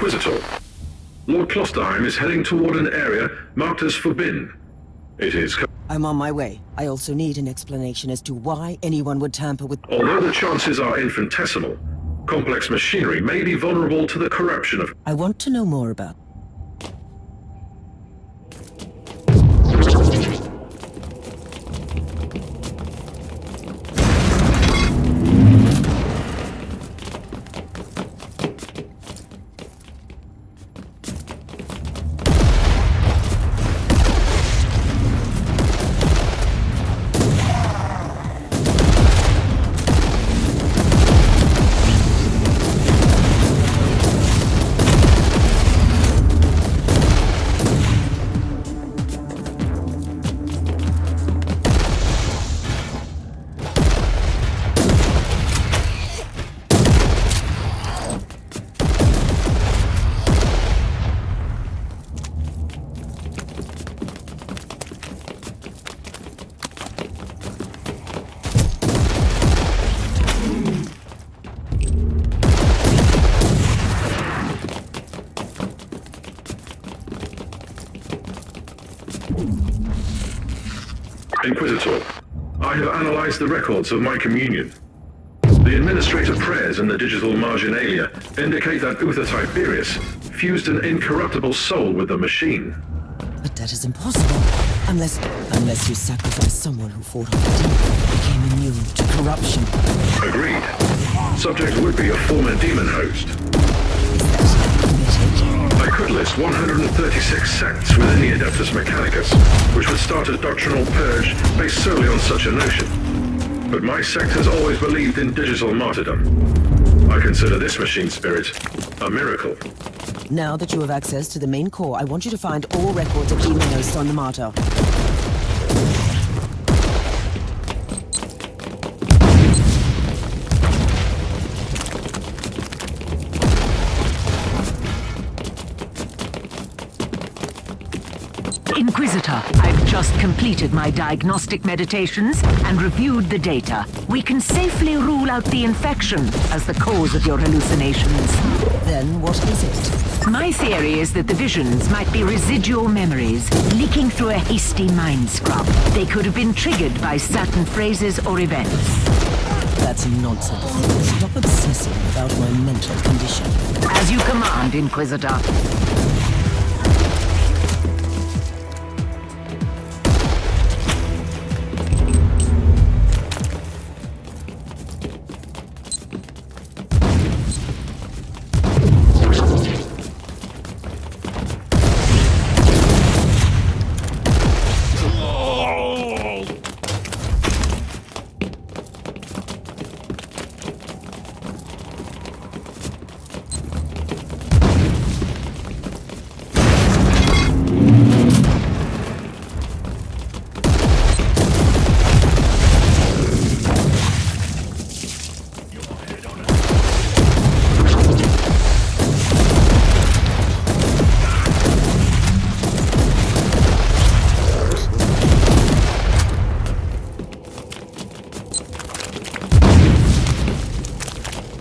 Inquisitor. Lord Klosterheim is heading toward an area marked as forbidden. It is... I'm on my way. I also need an explanation as to why anyone would tamper with... Although the chances are infinitesimal, complex machinery may be vulnerable to the corruption of... I want to know more about... Inquisitor, I have analyzed the records of my communion. The administrator prayers and the digital marginalia indicate that Uther Tiberius fused an incorruptible soul with the machine. But that is impossible. Unless you sacrifice someone who fought on the demon, became immune to corruption. Agreed. Subject would be a former demon host. Is that permitted? I could list 136 sects within the Adeptus Mechanicus, which would start a doctrinal purge based solely on such a notion. But my sect has always believed in digital martyrdom. I consider this machine spirit a miracle. Now that you have access to the main core, I want you to find all records of demon hosts on the Martyr. Inquisitor, I've just completed my diagnostic meditations and reviewed the data. We can safely rule out the infection as the cause of your hallucinations. Then what is it? My theory is that the visions might be residual memories leaking through a hasty mind scrub. They could have been triggered by certain phrases or events. That's nonsense. Stop obsessing about my mental condition. As you command, Inquisitor.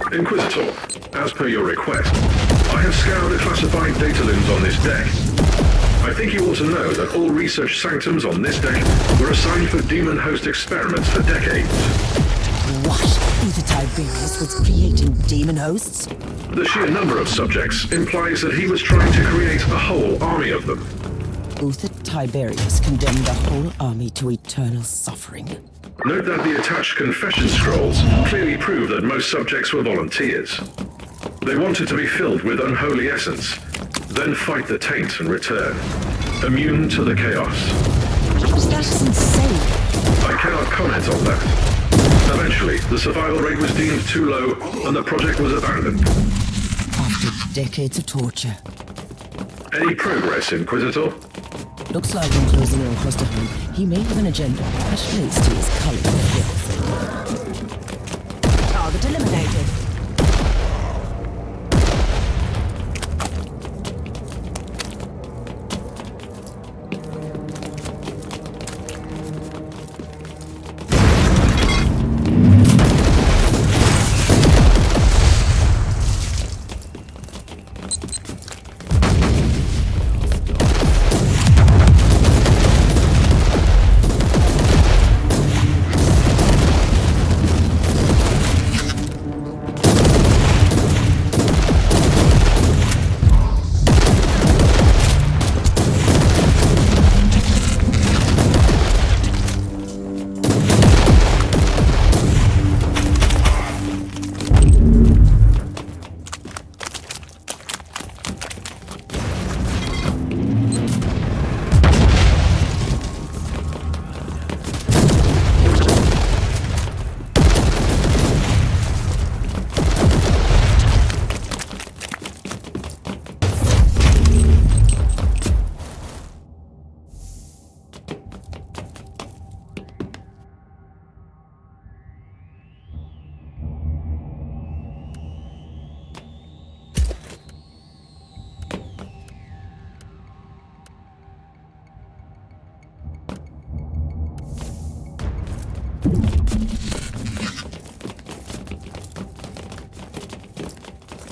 Inquisitor, as per your request, I have scoured the classified data looms on this deck. I think you ought to know that all research sanctums on this deck were assigned for demon host experiments for decades. What? Uther Tiberius was creating demon hosts? The sheer number of subjects implies that he was trying to create a whole army of them. Uther Tiberius condemned a whole army to eternal suffering. Note that the attached confession scrolls clearly prove that most subjects were volunteers. They wanted to be filled with unholy essence, then fight the taint and return, immune to the chaos. That is insane. I cannot comment on that. Eventually, the survival rate was deemed too low and the project was abandoned. After decades of torture. Any progress, Inquisitor? Looks like I'm closing in on Klosterheim. He may have an agenda, at least he is culling the filth. Target eliminated.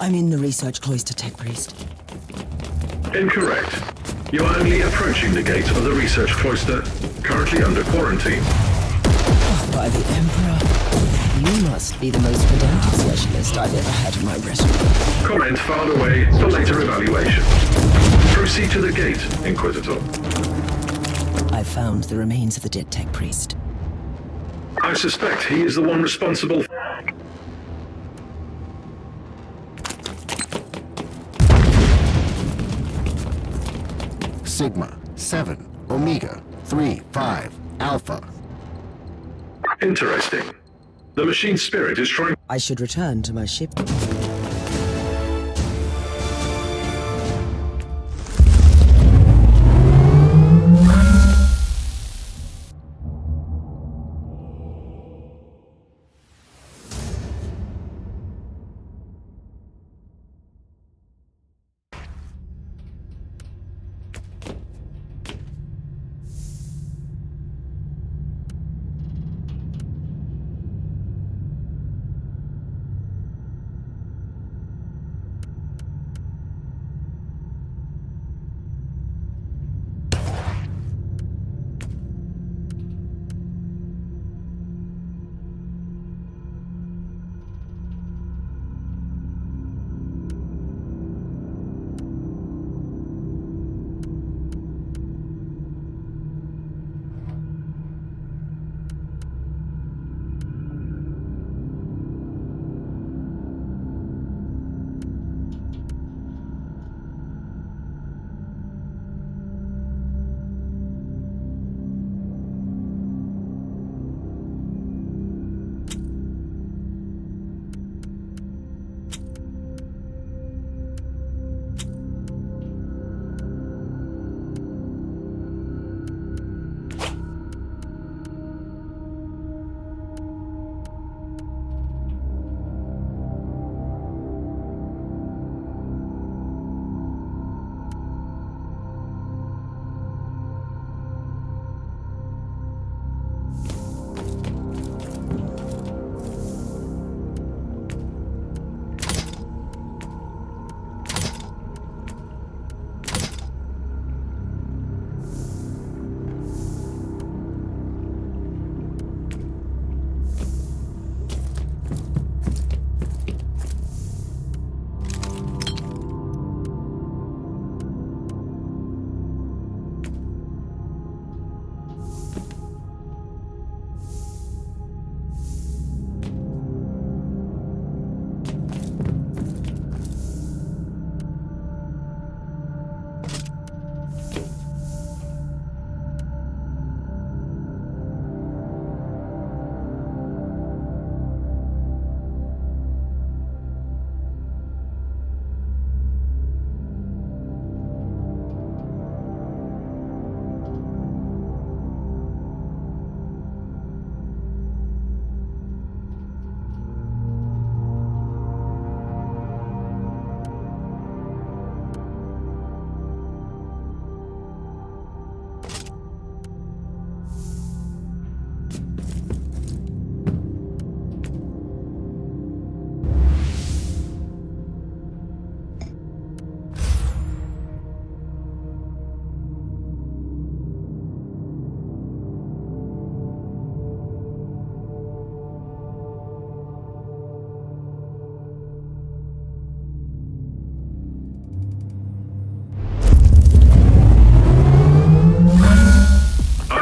I'm in the research cloister, Tech Priest. Incorrect. You are only approaching the gate of the research cloister, currently under quarantine. By the Emperor, you must be the most pedantic specialist I've ever had in my retinue. Comment filed away for later evaluation. Proceed to the gate, Inquisitor. I found the remains of the dead Tech Priest. I suspect he is the one responsible. Sigma 7 Omega 3 5 Alpha. Interesting. The machine spirit is trying. I should return to my ship.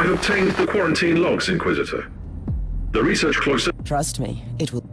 I obtained the quarantine logs, Inquisitor. The research cloister. Trust me, it will...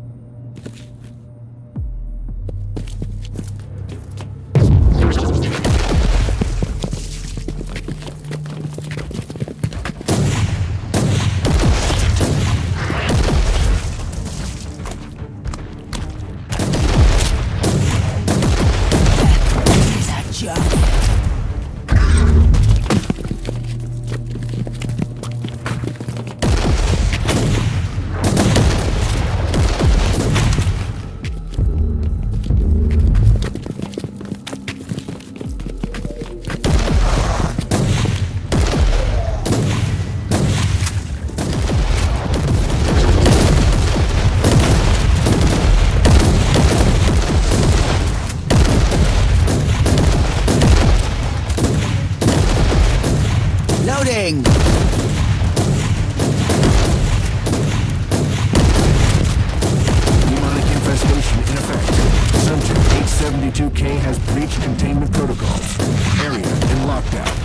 872K has breached containment protocols. Area in lockdown.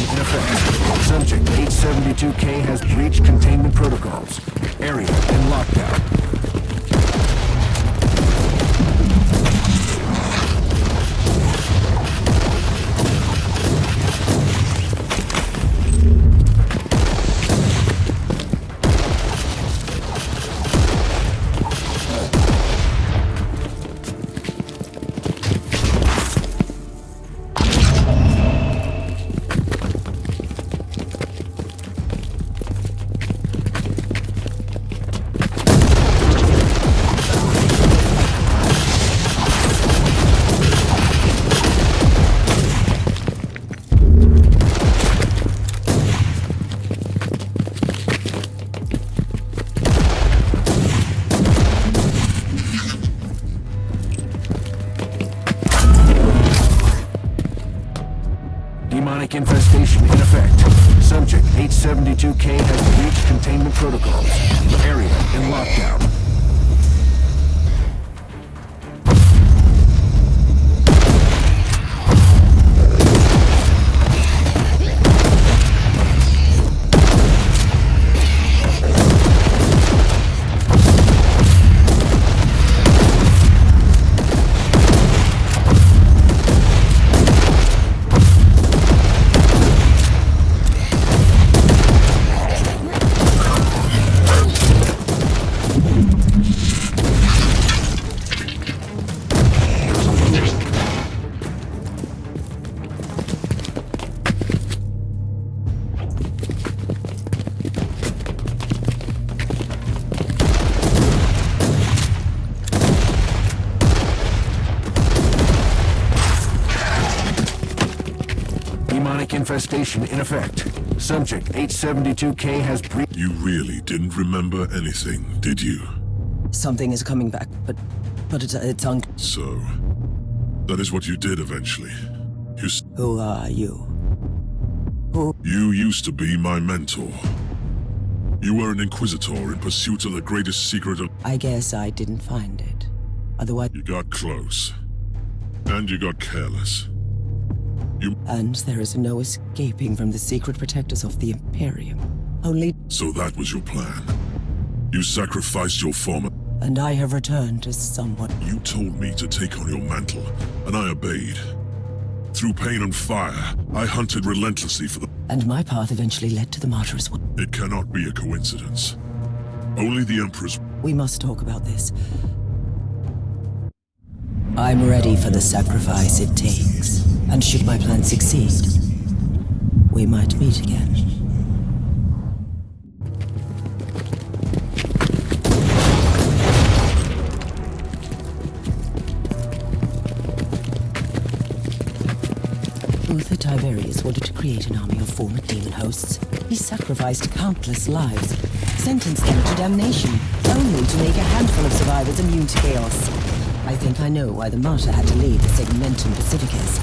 In effect. Subject 872K has breached containment protocols. Area in lockdown. Demonic infestation in effect. Subject 872K has breached containment protocols. Area in lockdown. Demonic infestation in effect. Subject 872K has breached. You really didn't remember anything, did you? Something is coming back, but it's on. So, that is what you did eventually. Who are you? You used to be my mentor. You were an Inquisitor in pursuit of the greatest secret of... I guess I didn't find it. Otherwise... You got close. And you got careless. And there is no escaping from the secret protectors of the Imperium. Only... So that was your plan. You sacrificed your former... And I have returned as someone... You told me to take on your mantle, and I obeyed. Through pain and fire, I hunted relentlessly for the... And my path eventually led to the Martyr as well. It cannot be a coincidence. Only the Emperor's... We must talk about this. I'm ready for the sacrifice it takes. And should my plan succeed, we might meet again. Uther Tiberius wanted to create an army of former demon hosts. He sacrificed countless lives, sentenced them to damnation, only to make a handful of survivors immune to chaos. I think I know why the Martyr had to lead the Segmentum Pacificus.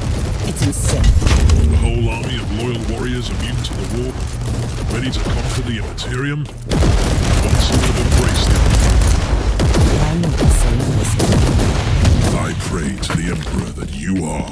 It's insane. The whole army of loyal warriors immune to the war, ready to conquer the Imperium, once you would have embraced it. I'm not saying this. I pray to the Emperor that you are.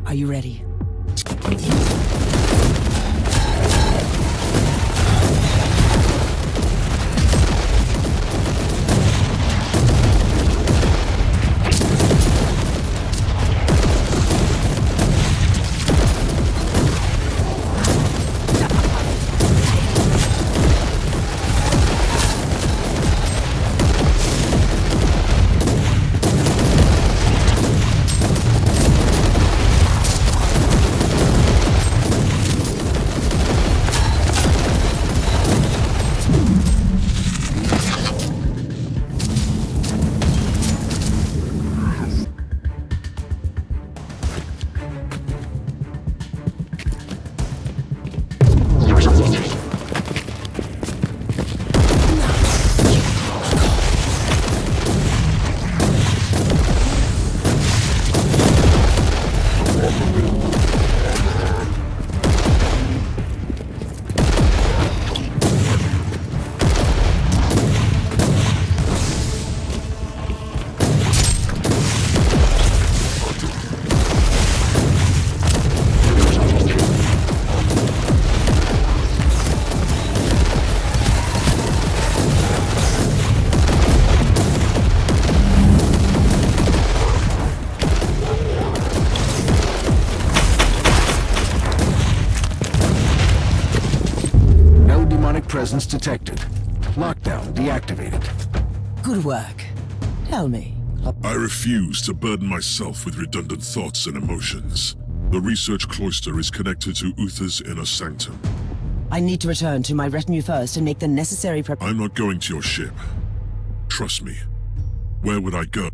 Are you ready? Presence detected. Lockdown deactivated. Good work. Tell me. I refuse to burden myself with redundant thoughts and emotions. The research cloister is connected to Uther's inner sanctum. I need to return to my retinue first and make the necessary prep. I'm not going to your ship. Trust me. Where would I go?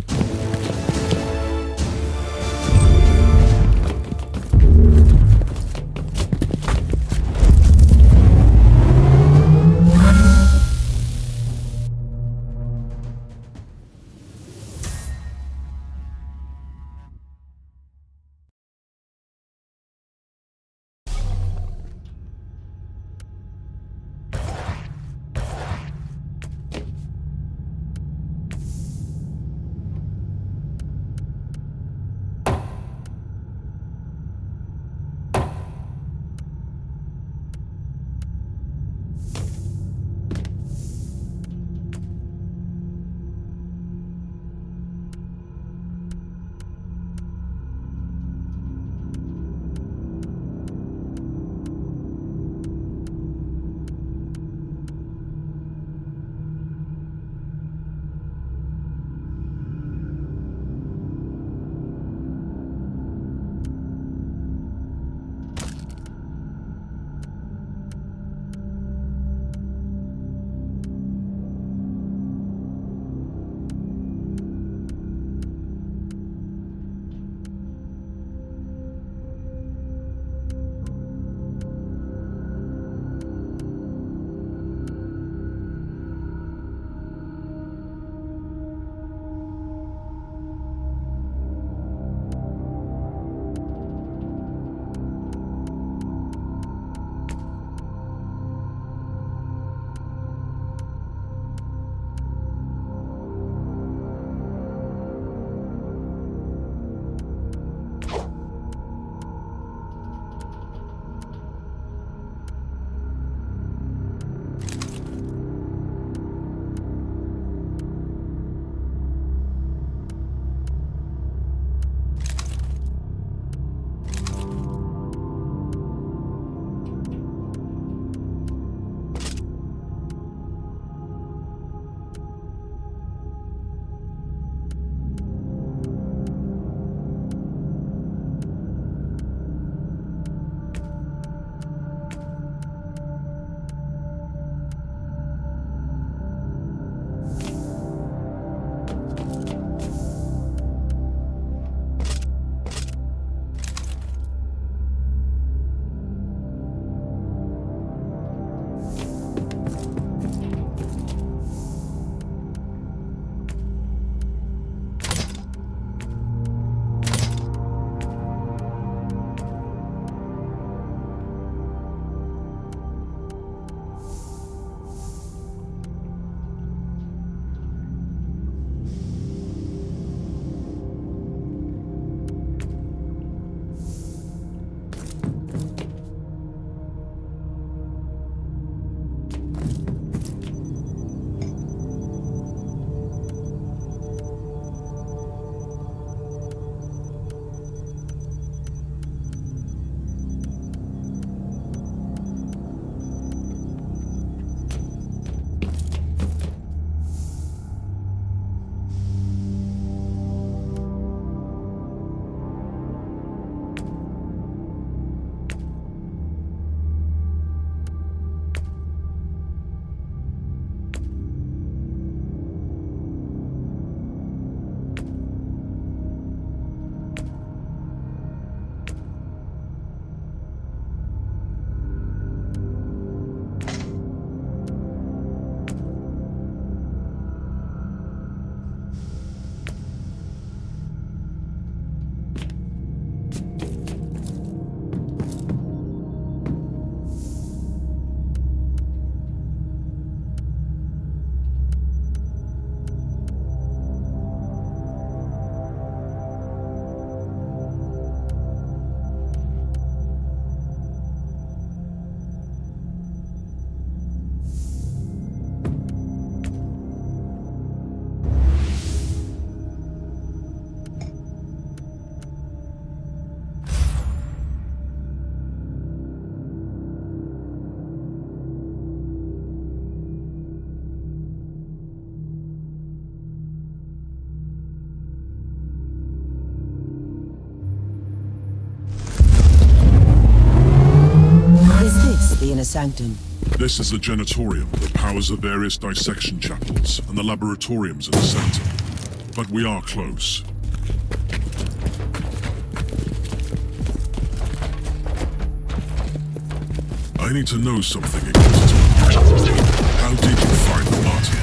inner sanctum. This is the janitorium that powers the various dissection chapels and the laboratoriums in the sanctum. But we are close. I need to know something, Inquisitor. How did you find the Martyr?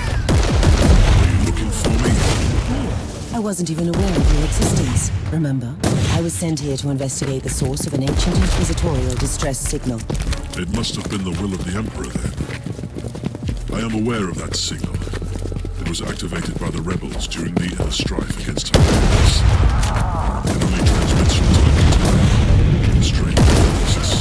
Are you looking for me? I wasn't even aware of your existence. Remember, I was sent here to investigate the source of an ancient inquisitorial distress signal. It must have been the will of the Emperor, then. I am aware of that signal. It was activated by the rebels during the inner strife against Tiberius. It only transmits from time to time. Strange analysis.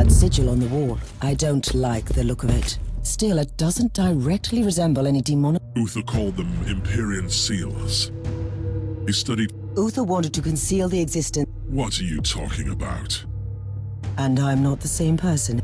Sigil on the wall. I don't like the look of it. Still, it doesn't directly resemble any demonic... Uther called them Empyrean seals. He studied... Uther wanted to conceal the existence... What are you talking about? And I'm not the same person.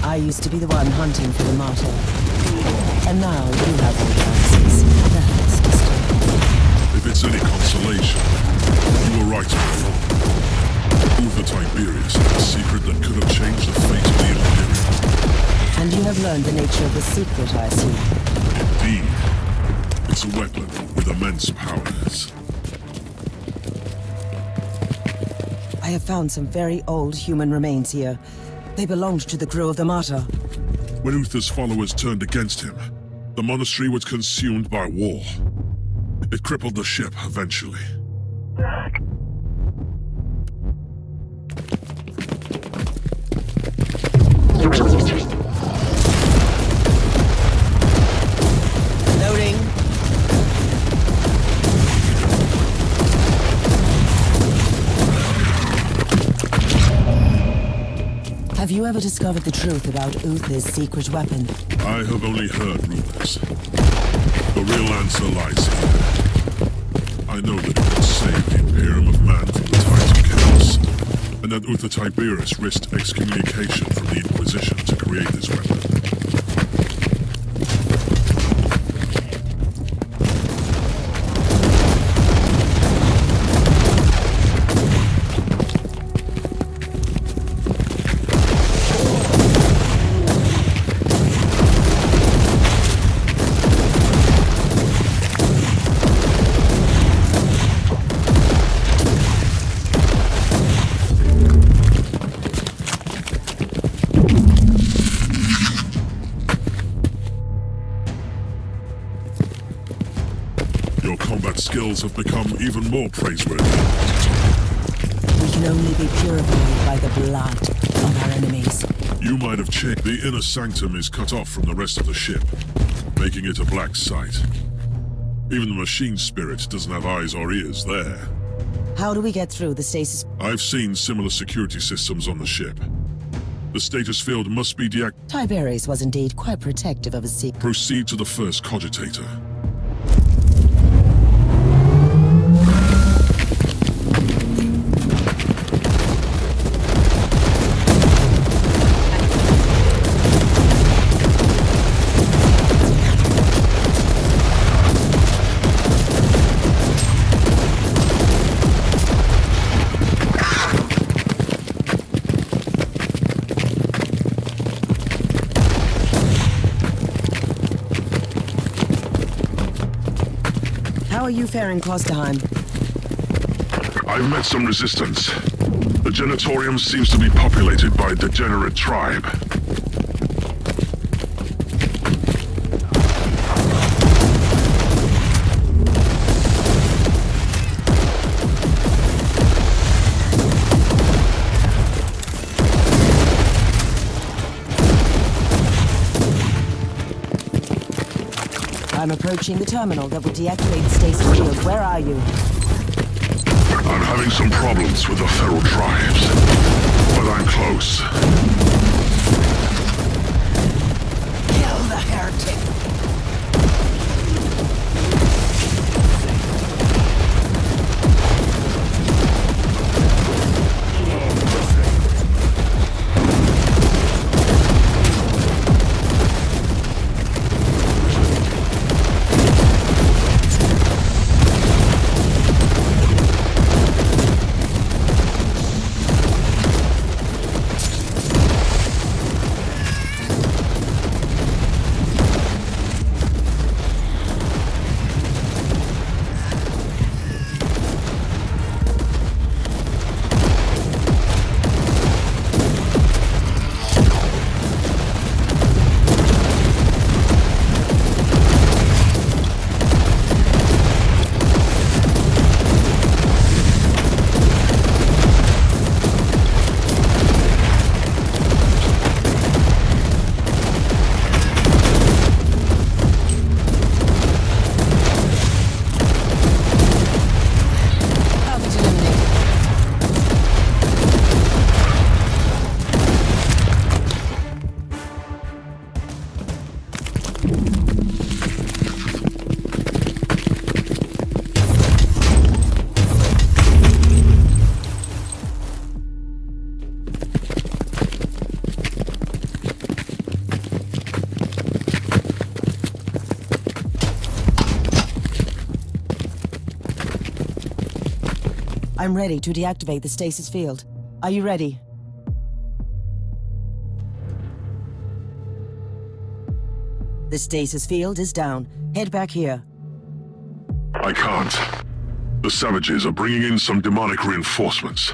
I used to be the one hunting for the Martyr. And now you have all the answers. That's disturbing. If it's any consolation, you were right all along. Uther Tiberius had a secret that could have changed the fate of the Imperium. And you have learned the nature of the secret, I see. Indeed. It's a weapon with immense powers. I have found some very old human remains here. They belonged to the crew of the Martyr. When Uther's followers turned against him, the monastery was consumed by war. It crippled the ship eventually. Loading. Have you ever discovered the truth about Uther's secret weapon? I have only heard rumors. The real answer lies here. I know that it would save the Imperium of Man from the tides of chaos, and that Uther Tiberius risked excommunication from the Inquisition to create this weapon. Your combat skills have become even more praiseworthy. We can only be purified by the blood of our enemies. You might have checked. The inner sanctum is cut off from the rest of the ship, making it a black site. Even the machine spirit doesn't have eyes or ears there. How do we get through the stasis? I've seen similar security systems on the ship. The status field must be deactivated. Tiberius was indeed quite protective of his secret. Proceed to the first cogitator. you faring, Klosterheim? I've met some resistance. The Genitorium seems to be populated by a degenerate tribe. I'm approaching the terminal that will deactivate the stasis field. Where are you? I'm having some problems with the feral tribes, but I'm close. Kill the heretic! I'm ready to deactivate the stasis field. Are you ready? The stasis field is down. Head back here. I can't. The savages are bringing in some demonic reinforcements.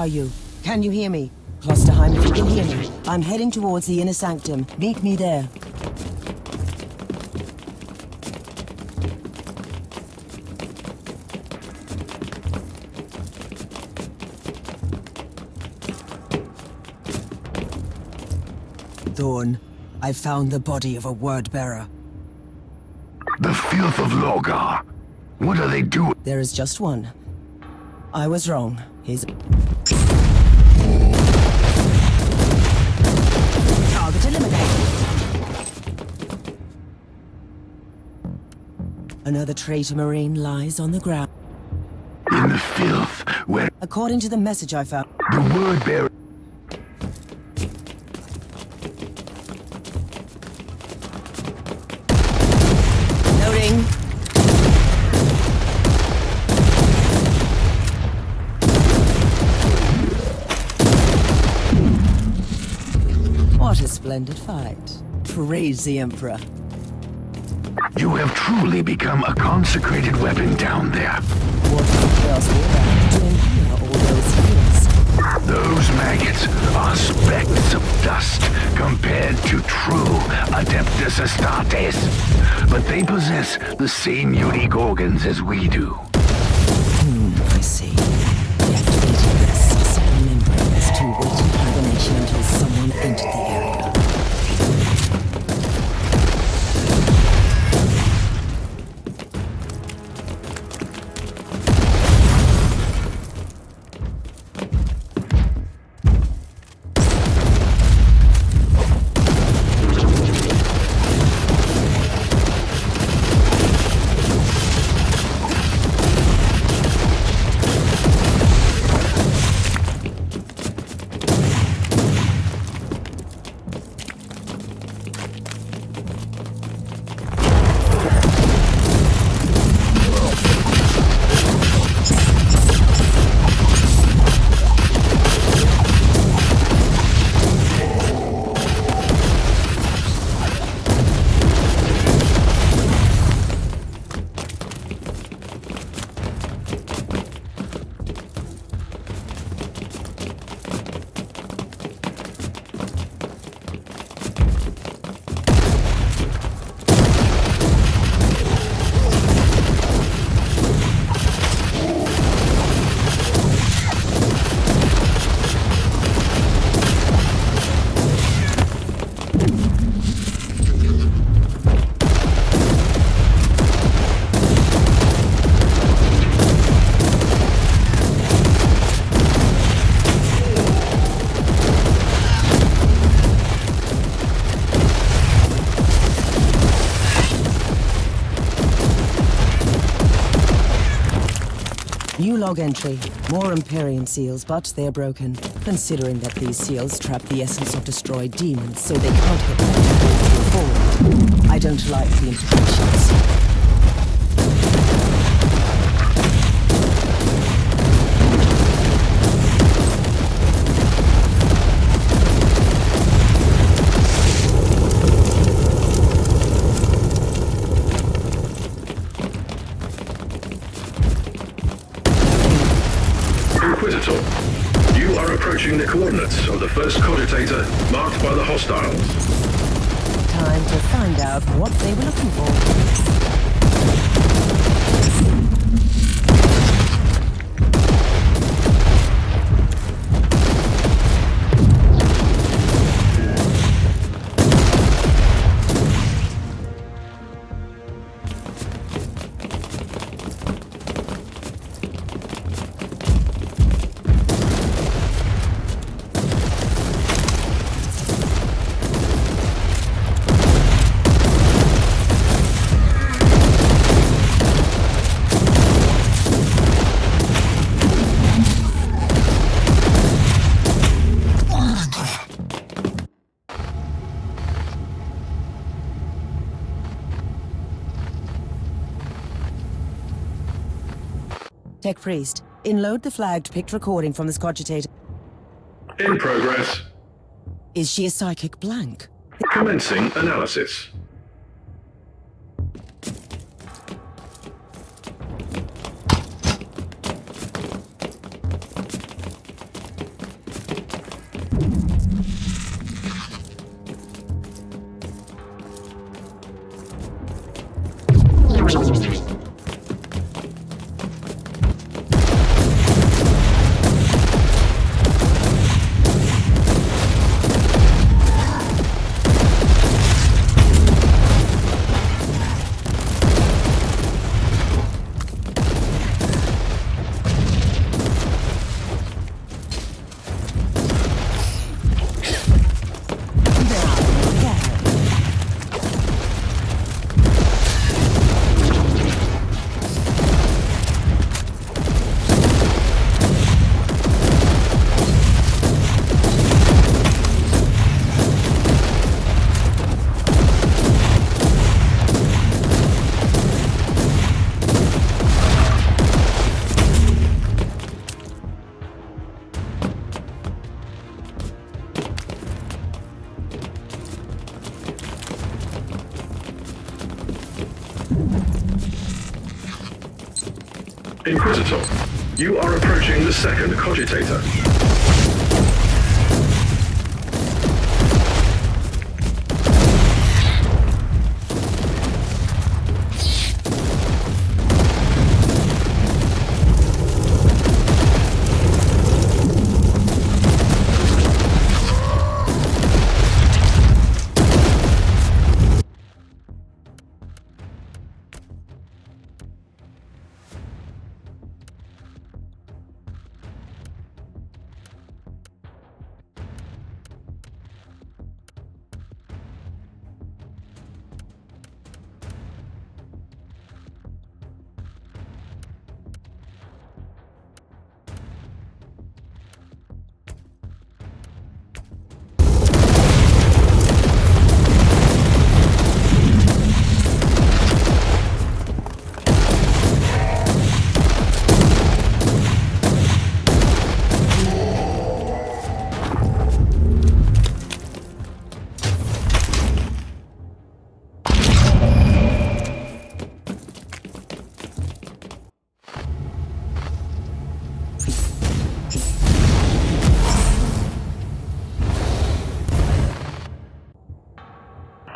are you? Can you hear me? Klosterheim, if you can hear me. I'm heading towards the inner sanctum. Meet me there. Thorn, I found the body of a word-bearer. The filth of Logar. What are they doing? There is just one. I was wrong. His... Target eliminated. Another traitor Marine lies on the ground. In the filth, where According to the message I found... the word bearer. Loading. What a splendid fight. Praise the Emperor. You have truly become a consecrated weapon down there. What is the Chaos War doing here all those years? Those maggots are specks of dust compared to true Adeptus Astartes. But they possess the same unique organs as we do. I see. Deactivating this cell membranes to wait in hibernation until someone entered the area. New log entry. More Empyrean seals, but they're broken. Considering that these seals trap the essence of destroyed demons, so they can't get back forward. I don't like the implications. Inquisitor, you are approaching the coordinates of the first cogitator marked by the hostiles. Time to find out what they were looking for. Tech Priest, inload the flagged picked recording from this cogitator. In progress. Is she a psychic blank? Commencing analysis. Inquisitor, you are approaching the second cogitator.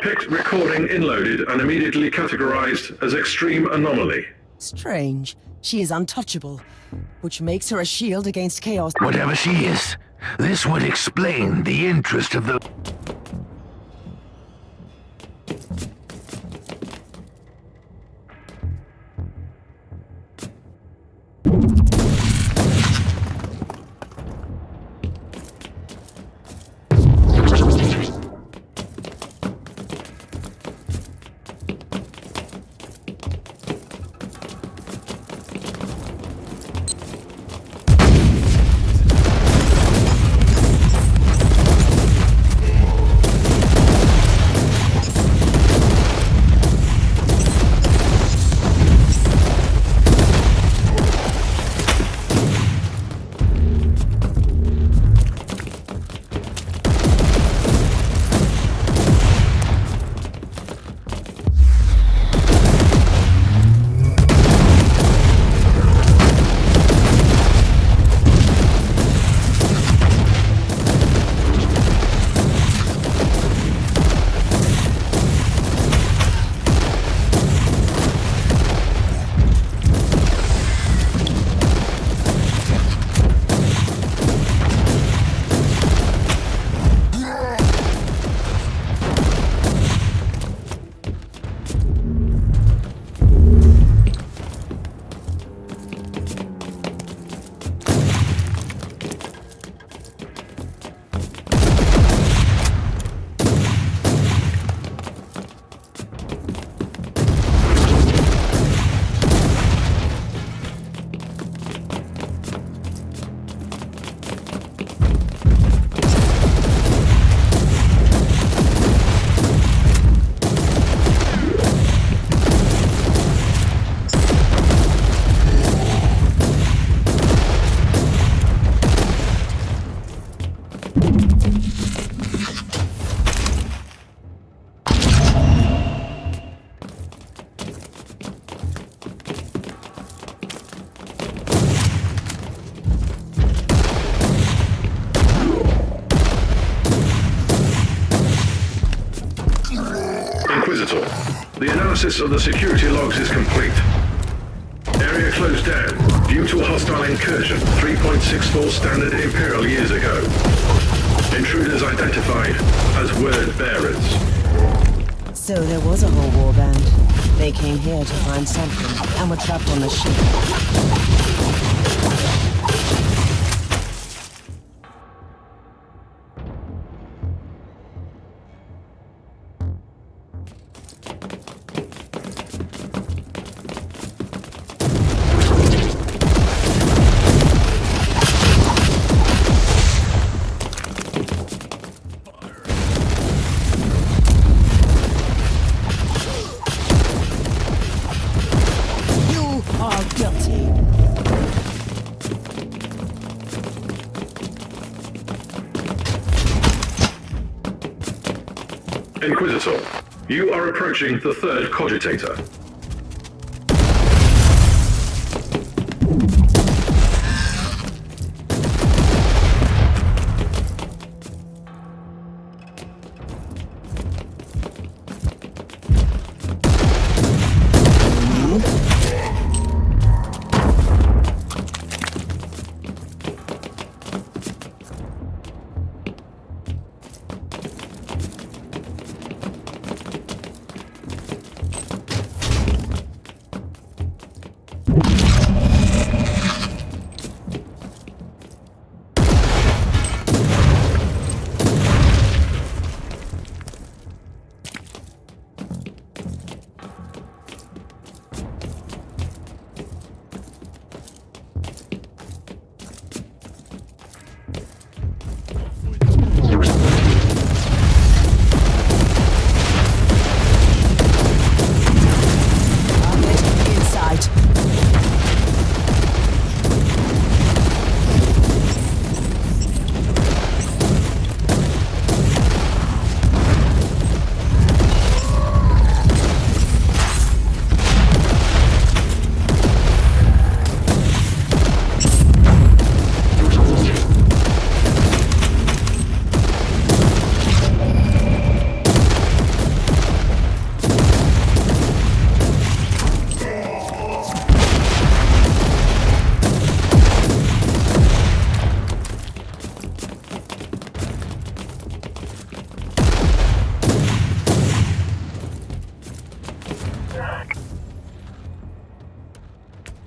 Picked recording inloaded and immediately categorized as extreme anomaly. Strange. She is untouchable, which makes her a shield against chaos. Whatever she is, this would explain the interest of the... Inquisitor, the analysis of the security logs is complete. Area closed down due to a hostile incursion 3.64 standard Imperial years ago. Intruders identified as word bearers. So there was a whole warband. They came here to find something and were trapped on the ship. Inquisitor, you are approaching the third cogitator.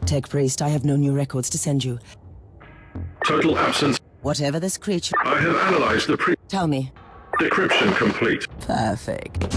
Tech Priest, I have no new records to send you. Total absence. Whatever this creature... I have analyzed the Tell me. decryption complete. Perfect.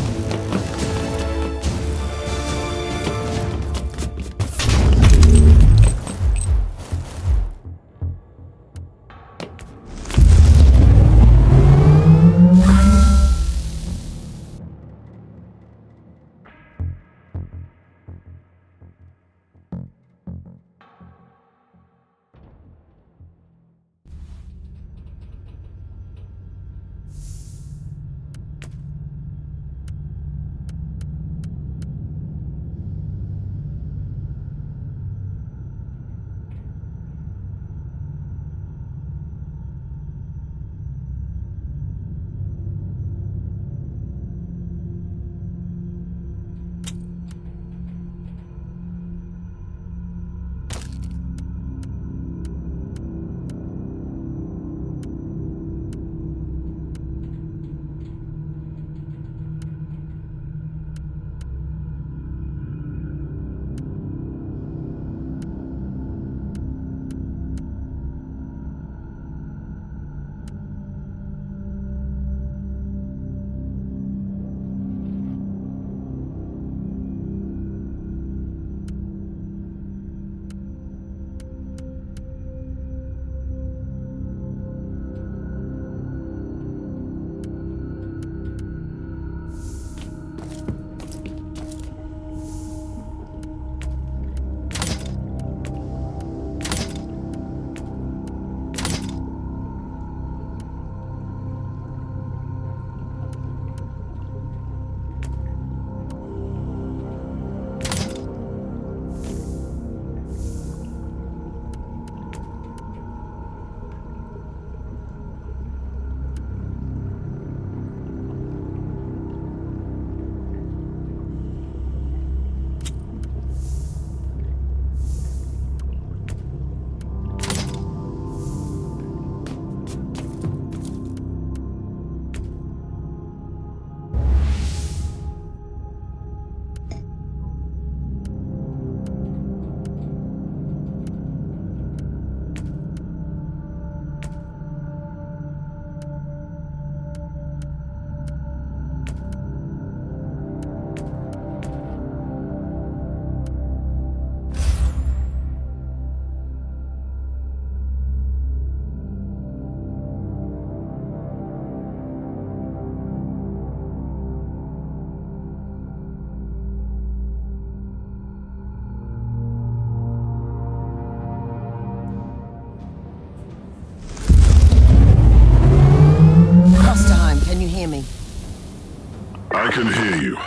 I can hear you.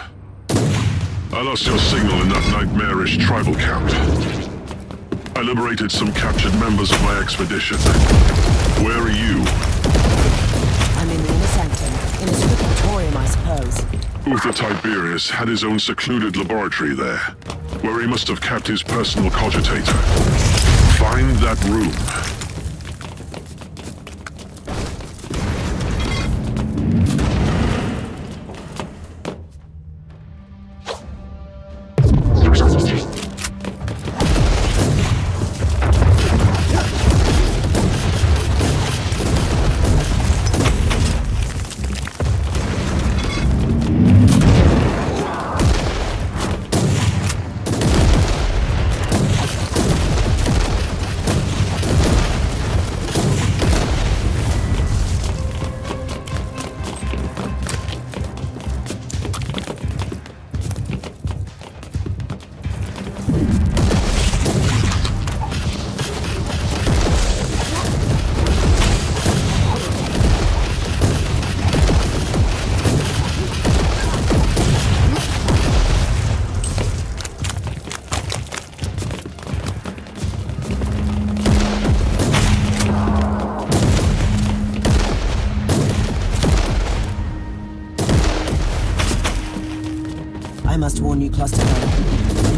I lost your signal in that nightmarish tribal camp. I liberated some captured members of my expedition. Where are you? I'm in the inner sanctum, in a scriptorium, I suppose. Uther Tiberius had his own secluded laboratory there, where he must have kept his personal cogitator. Find that room. I must warn you, Cluster.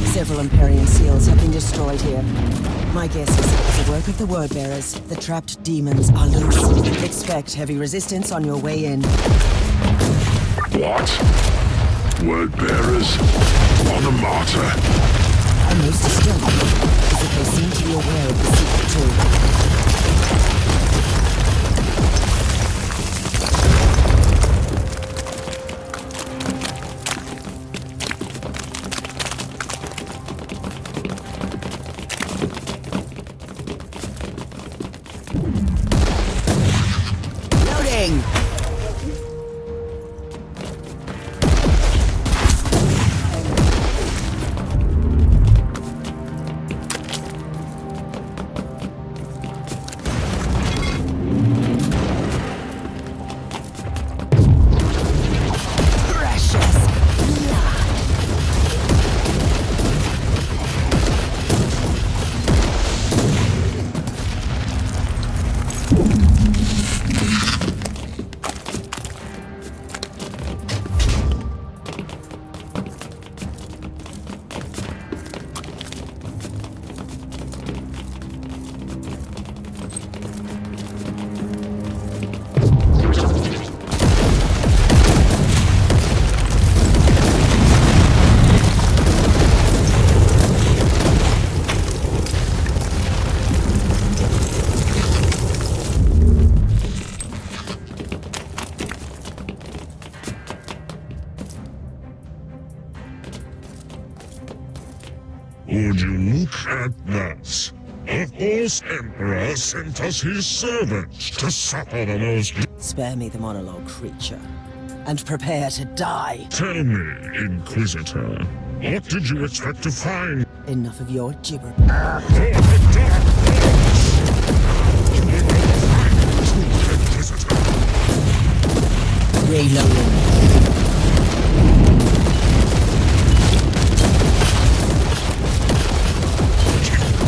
Several Empyrean seals have been destroyed here. My guess is it's the work of the word-bearers. The trapped demons are loose. Expect heavy resistance on your way in. What? Word bearers? On the march? sir. And most disturbing is that they seem to be aware of the secret too. Loading! Precious blood. Would you look at that? A false emperor sent us his servants to suffer the most. Spare me the monologue, creature, and prepare to die. Tell me, Inquisitor, what did you expect to find? Enough of your gibber. For the dark force! You will never find the truth, Inquisitor. Reloading.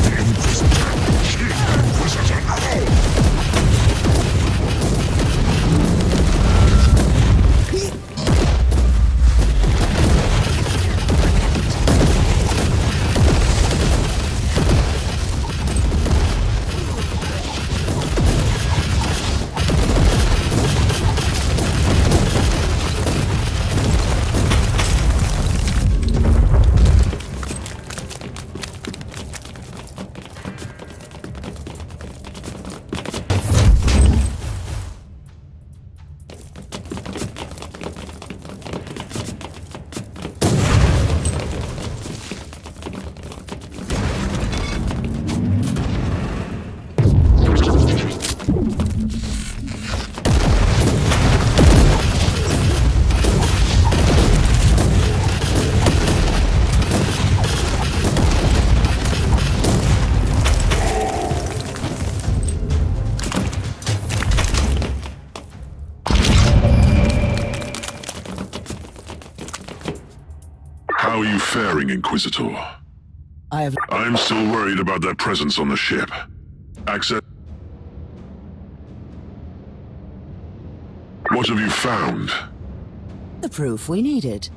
The Inquisitor! Kill the Inquisitor now! How are you faring, Inquisitor? I'm still worried about their presence on the ship. Access... What have you found? The proof we needed.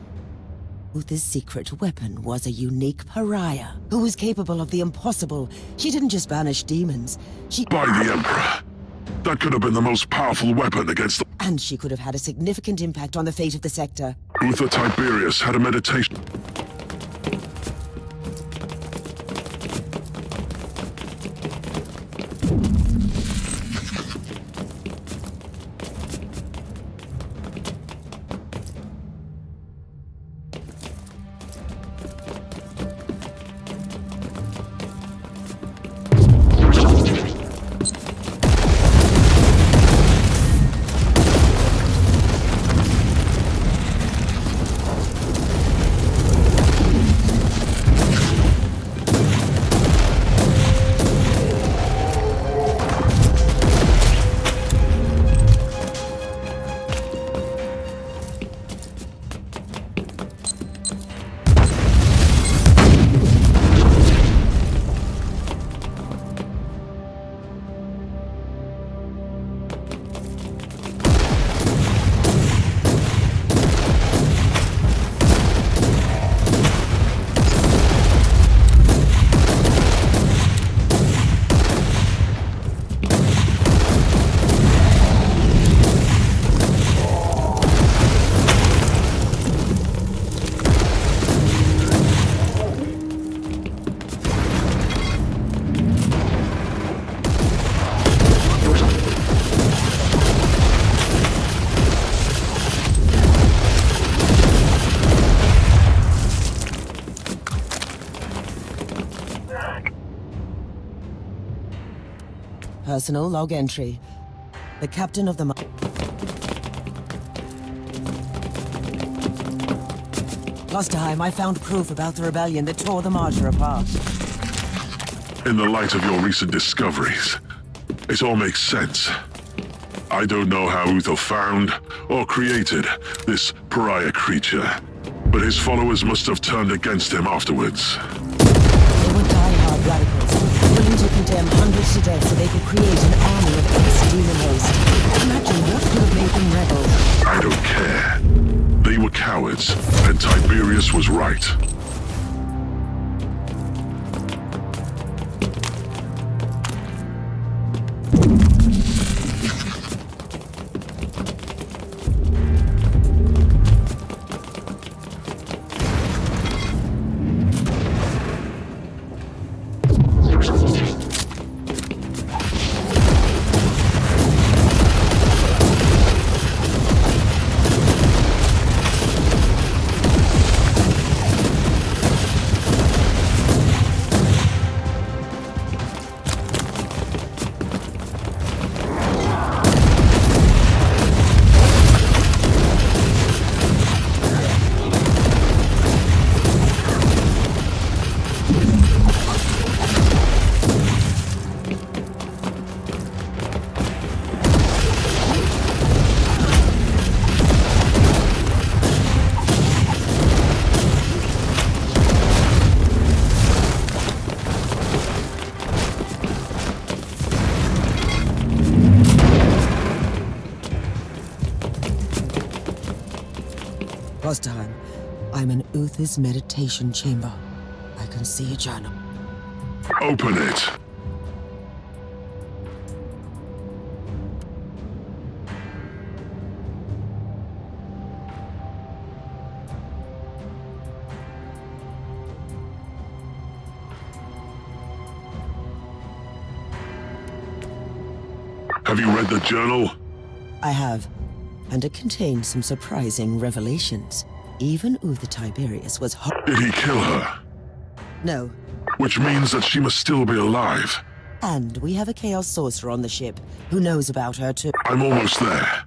Uther's secret weapon was a unique pariah who was capable of the impossible. She didn't just banish demons. By the Emperor. That could have been the most powerful weapon against the... And she could have had a significant impact on the fate of the sector. Uther Tiberius had a meditation... Personal log entry. The captain of the... Klosterheim, I found proof about the rebellion that tore the Martyr apart. In the light of your recent discoveries, it all makes sense. I don't know how Uther found or created this pariah creature, but his followers must have turned against him afterwards. They were die-hard radicals, willing to condemn hundreds to death so they could create an army of ex-demon hosts. Imagine what could have made them rebels. I don't care. They were cowards, and Tiberius was right. Klosterheim, I'm in Uther's meditation chamber. I can see a journal. Open it. Have you read the journal? I have, and it contains some surprising revelations. Even Uther Tiberius was Did he kill her? No, Which means that she must still be alive. and we have a Chaos Sorcerer on the ship who knows about her too. I'm almost there.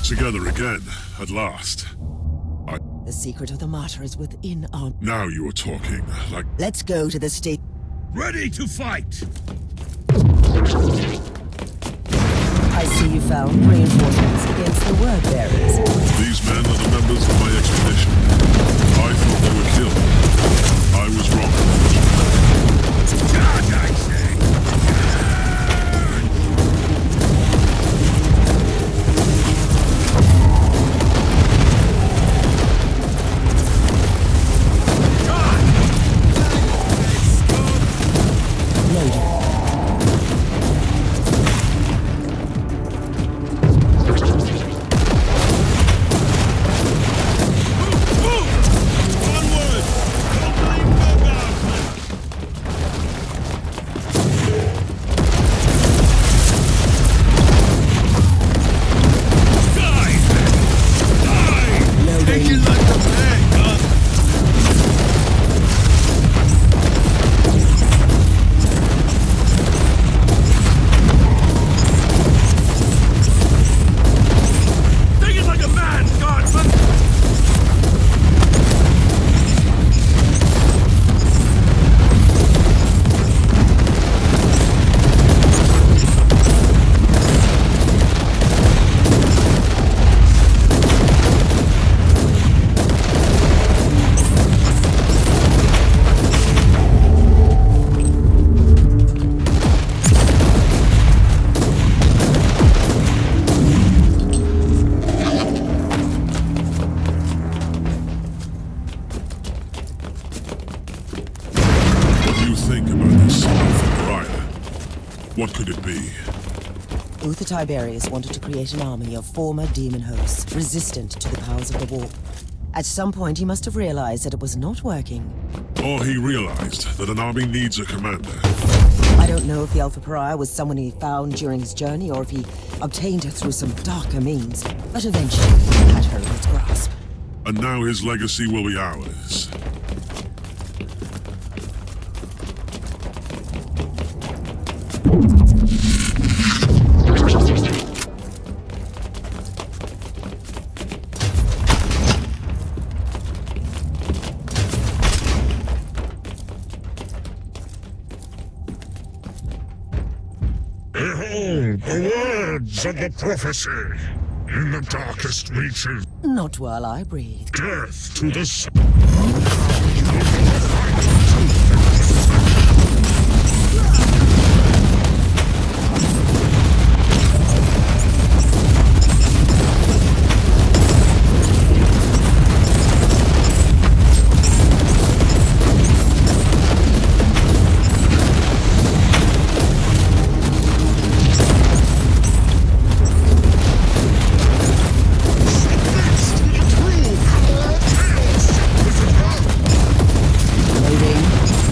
together again, at last. The secret of the Martyr is within our... Now you are talking, like... Let's go to the state... Ready to fight! I see you found reinforcements against the word bearers. These men are the members of my expedition. I thought they were killed. I was wrong. God, I say! What could it be? Uther Tiberius wanted to create an army of former demon hosts, resistant to the powers of the warp. At some point, he must have realized that it was not working. Or he realized that an army needs a commander. I don't know if the Alpha Pariah was someone he found during his journey, or if he obtained her through some darker means, but eventually he had her in his grasp. And now his legacy will be ours. Behold the words of the prophecy. In the darkest reaches, Not while I breathe. death to the sun. Loading.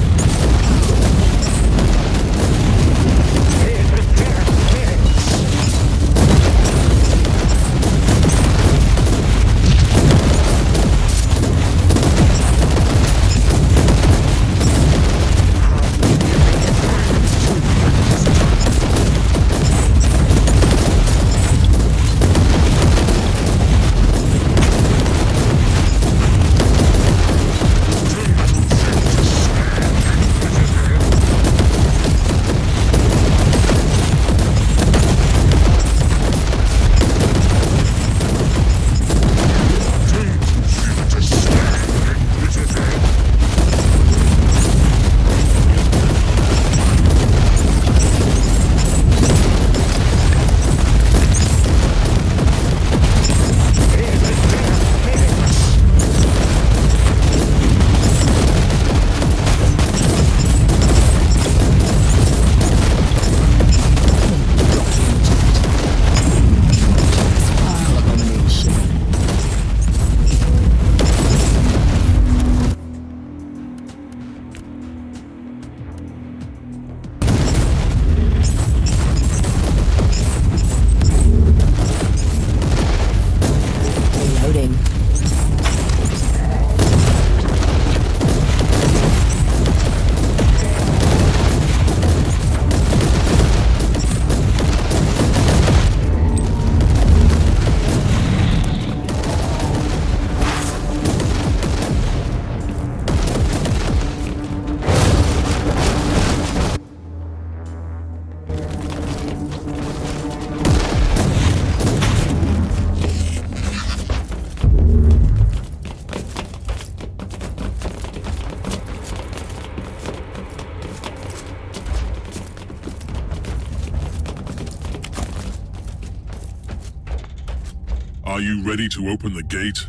Are you ready to open the gate?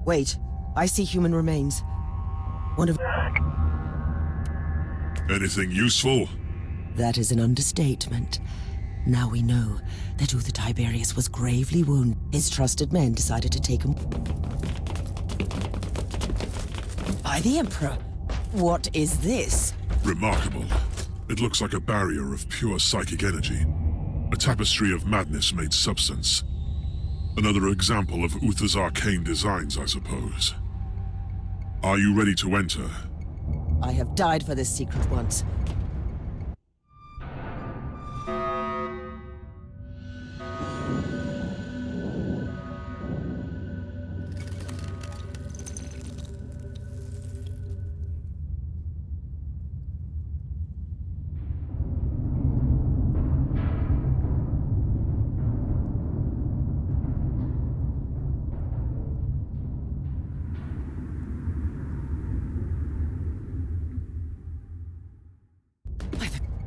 Wait, I see human remains. One of... Anything useful? That is an understatement. Now we know that Uther Tiberius was gravely wounded. His trusted men decided to take him by the Emperor. What is this? Remarkable. It looks like a barrier of pure psychic energy. A tapestry of madness-made substance. Another example of Uther's arcane designs, I suppose. Are you ready to enter? I have died for this secret once.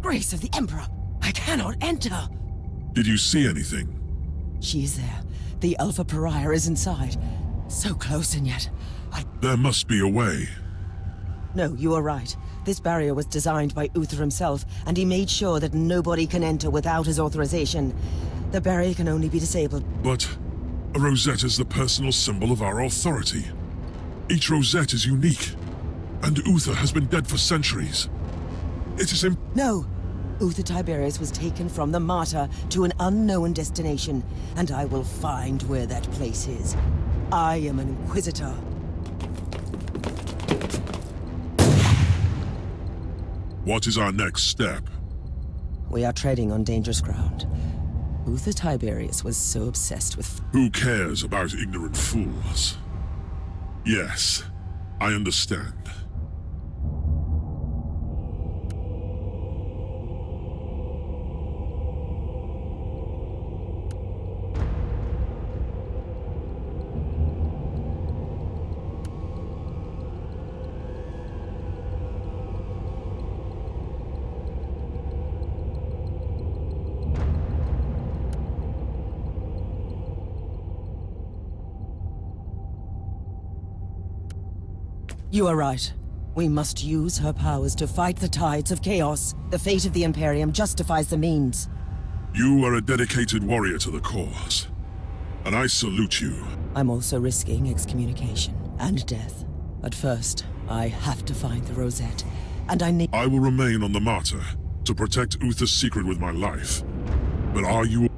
Grace of the Emperor! I cannot enter! Did you see anything? She is there. The Alpha Pariah is inside. So close and yet... There must be a way. No, you are right. This barrier was designed by Uther himself, and he made sure that nobody can enter without his authorization. The barrier can only be disabled. But a rosette is the personal symbol of our authority. Each rosette is unique, and Uther has been dead for centuries. It is No! Uther Tiberius was taken from the Martyr to an unknown destination, and I will find where that place is. I am an Inquisitor. What is our next step? We are treading on dangerous ground. Uther Tiberius was so obsessed with... Who cares about ignorant fools? Yes, I understand. You are right. We must use her powers to fight the tides of chaos. The fate of the Imperium justifies the means. You are a dedicated warrior to the cause, and I salute you. I'm also risking excommunication and death. But first, I have to find the Rosette, and I need... I will remain on the Martyr to protect Uther's secret with my life. But are you...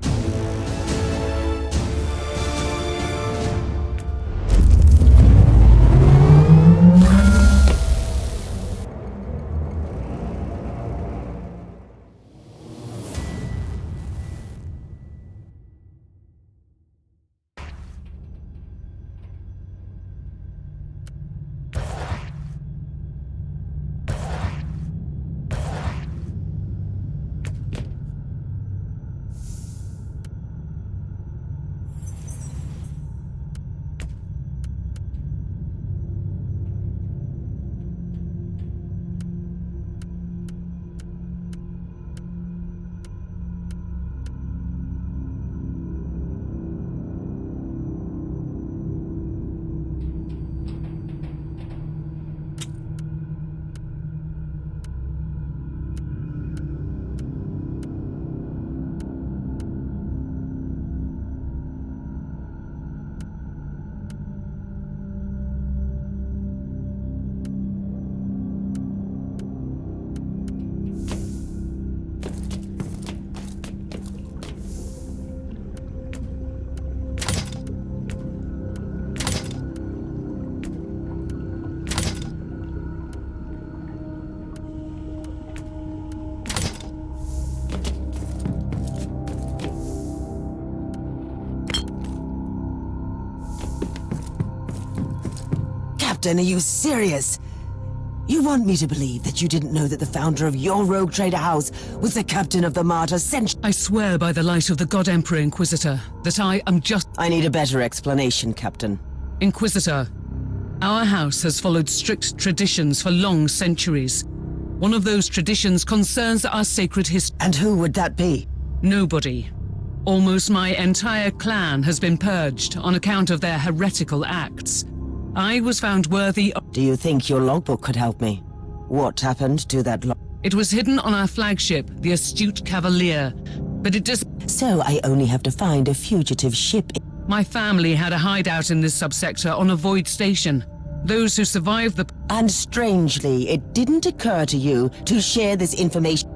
Captain, are you serious? You want me to believe that you didn't know that the founder of your rogue trader house was the captain of the Martyr I swear by the light of the God Emperor, Inquisitor, that I am just... I need a better explanation, Captain. Inquisitor, our house has followed strict traditions for long centuries. One of those traditions concerns our sacred history. And who would that be? Nobody. Almost my entire clan has been purged on account of their heretical acts. I was found worthy of... Do you think your logbook could help me? What happened to that log? It was hidden on our flagship, the Astute Cavalier, but it just... So I only have to find a fugitive ship. My family had a hideout in this subsector on a void station. Those who survived the... And strangely, it didn't occur to you to share this information.